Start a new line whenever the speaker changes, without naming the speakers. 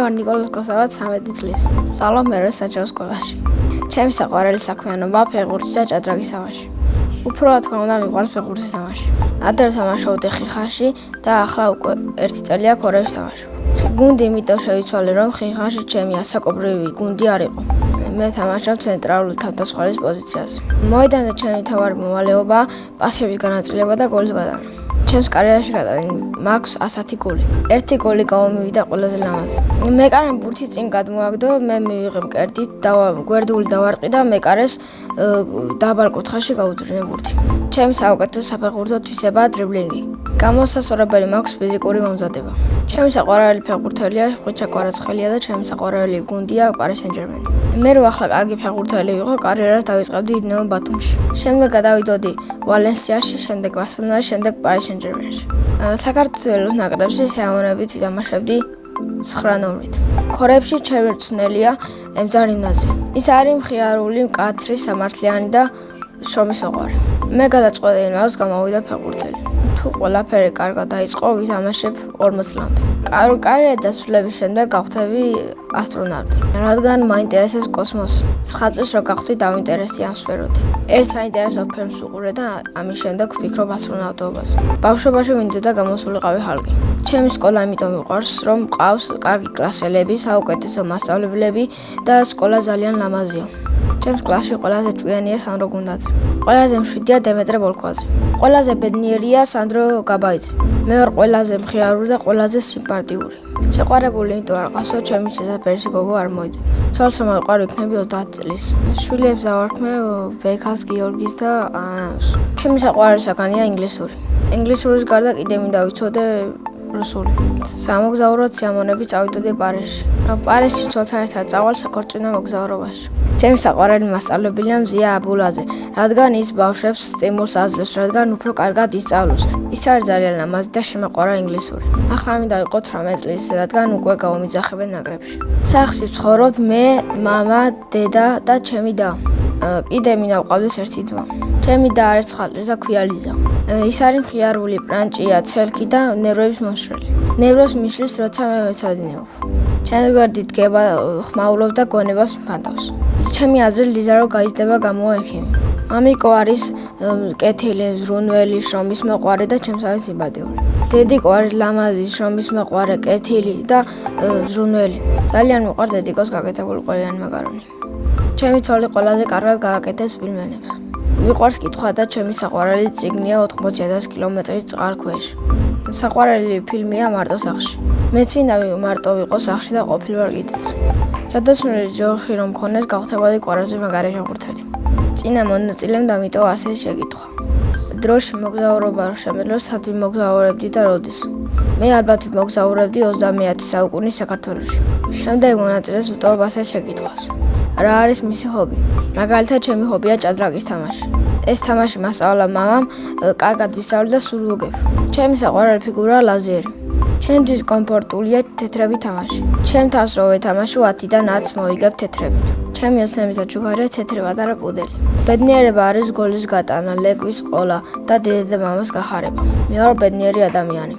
ვარ ნიკოლოზ კოსავაც 13 წლის. სწავლობ მერვე საჯარო სკოლაში. ჩემი საყვარელი საქმიანობაა ფეხბურთი და ჭადრაკის თამაში. უფრო რა თქმა უნდა მიყვარს ფეხბურთის თამაში. ადრე თამაშობდი ხიხანში და ახლა უკვე 1 წელია ქორეში თამაშობ. გუნდი იმიტომ შევიცვალე, რომ ხიხანში ჩემი ასაკობრივი გუნდი არ იყო. მე თამაშობ ცენტრალური თავდამსხმელის პოზიციაზე. მოედანზე ჩემი მთავარი მოვალეობაა პასების განაწილება და გოლის გატანა. ჩემს კარიერაში მაქვს 110 გოლი. 1 გოლი გამომივიდა ყველაზე ლამაზი. მეკარემ ბურთი წინ გადმოაგდო, მე მივიღე მკერდით და გვერდული დავარტყი და მეკარეს დაბალ კუთხეში გაუძვრინე ბურთი. ჩემი საუკეთესო საფეხბურთო თვისებაა დრიბლინგი. გამოსასწორებელი მაქვს ფიზიკური მომზადება. ჩემი საყვარელი ფეხბურთელია ხვიჩა კვარაცხელია და ჩემი საყვარელი გუნდია პარი სენ-ჟერმენი. მე რო ახლა კარგი ფეხბურთელი ვიყო, კარიერას დავიწყებდი დინამო ბათუმში. შემდეგ გადავიდოდი ვალენსიაში, შემდეგ ბარსელონაში, შემდეგ პარი სენ-ჟერმენში. საქართველოს ნაკრებში სიამოვნებით ვიტამაშებდი 9 ნომრით. ქორეებში ჩემი რწმენელია ემზარინაძე. ის არის მხიარული, მკაცრი, სამართლიანი და შრომის მოყვარე. მე გადაწყვეტილი მაქვს გამოვიდა ფეხბურთელი. თუ ყველაფერი კარგად დაიწყო, ვითამაშებ 40 წლამდე. კარიერა დასრულების შემდეგ გავხდები ასტრონავტი. რადგან მაინტერესებს კოსმოსი. 9 წელს რო გავხდი დავინტერესდი ამ სფეროთი. ერთ საინტერესო ფილმს ვუყურე და ამის შემდეგ ვფიქრობ ასტრონავტობაზე. ბავშვობაში მინდოდა გამოსულიყავი ხალხი. ჩემი სკოლა იმიტომ მიყვარს, რომ მყავს კარგი კლასელები, საუკეთესო მასწავლებლები და სკოლა ძალიან ლამაზია. ჩემს კლასში ყველაზე ჭკვიანია სანდრო გუნდაძე. ყველაზე მშვიდია დემეტრე ბოლქვაძე. ყველაზე ბედნიერია სანდრო გაბაიძე. მე ვარ ყველაზე მხიარული და ყველაზე სიმპათიური. შეყვარებული იმიტომ არ ყავსო, ჩემი შესაძფერისი გოგო არ მოიძებნა. ცოლს რომ ვიყავ იქნები 30 წლის. შვილებს დავარქმე ბექას, გიორგის და ანას. ჩემი საყვარელი საგანია ინგლისური. ინგლისურის გარდა კიდე მინდა ვიცოდე რუსული. სამოგზაუროდ სიამოვნებით წავიდოდი პარიზში. პარიზში ცოლთან ერთად წავალ საქორწინო მოგზაურობაში. ჩემი საყვარელი მასწავლებელია მზია აბულაძე, რადგან ის ბავშვებს სტიმულს აძლევს, რადგან უფრო კარგად ისწავლოს. ის არის ძალიან ლამაზი და შემაყვარა ინგლისური. ახლა მინდა ვიყო 18 წლის, რადგან უკვე გავამიძახებენ ნაკრებში. სახლში ვცხოვრობთ მე, მამა, დედა და ჩემი და. კიდე მინდა ვყავდეს ერთი ძმა. ჩემი და არის 9 წლის და ქვია ლიზა. ის არის მხიარული, პრანჭია, ცელქი და ნერვების მომშრელი. ნერვებს მიშლის, როცა მე მეცადინეობ. ჩემი გვერდით დგება, ხმაურობს და გონებას მფαντავს. ჩემი აზრით ლიზა რო გაიზრდება გამოვა ექიმი. მამიკო არის კეთილი, ზრუნველი, შრომის მოყვარე და ჩემსავე სიმპათიური. დედიკო არის ლამაზი, შრომის მოყვარე, კეთილი და ზრუნველი. ძალიან მიყვარს დედიკოს გაკეთებული ყველიანი მაკარონი. ჩემი ცოლი ყველაზე კარგად გააკეთებს პილმენებს. მიყვარს კითხვა და ჩემი საყვარელი წიგნია 80,000 კილომეტრის წყალქვეშ. საყვარელი ფილმია მარტო სახლში. მეც მინდა მარტო ვიყო სახლში და ყოფილვარ კიდეც. ჯადოსნური ჯოხი რომ მქონდეს გავხდებოდი ყველაზე მაგარი ფეხბურთელი. წინა მონაწილემ დამიტოვა ასე შეკითხვა. დროში მოგზაურობა შემეძლოს სად ვიმოგზაურებდი და როდის? მე ალბათ ვიმოგზაურებდი 21 საუკუნის საქართველოში. შემდეგ მონაწილეს ვტოვებ ასე შეკითხვას. რა არის მისი ჰობი? მაგალითად, ჩემი ჰობია ჭადრაკის თამაში. ეს თამაში მასწავლა მამამ, კარგად ვისწავლე და სულ ვუგებ. ჩემი საყვარელი ფიგურაა ლაზერი. ჩემთვის კომფორტულია თეთრები თამაში. ჩემ თავს რო ვეთამაშო 10-დან 10 მოვიგებ თეთრებით. ჩემი ოცნების საჩუქარია თეთრი პატარა პუდელი. ბედნიერება არის გოლის გატანა, ლეკვის ყოლა და დედა და მამას გახარება. მე ვარ ბედნიერი ადამიანი.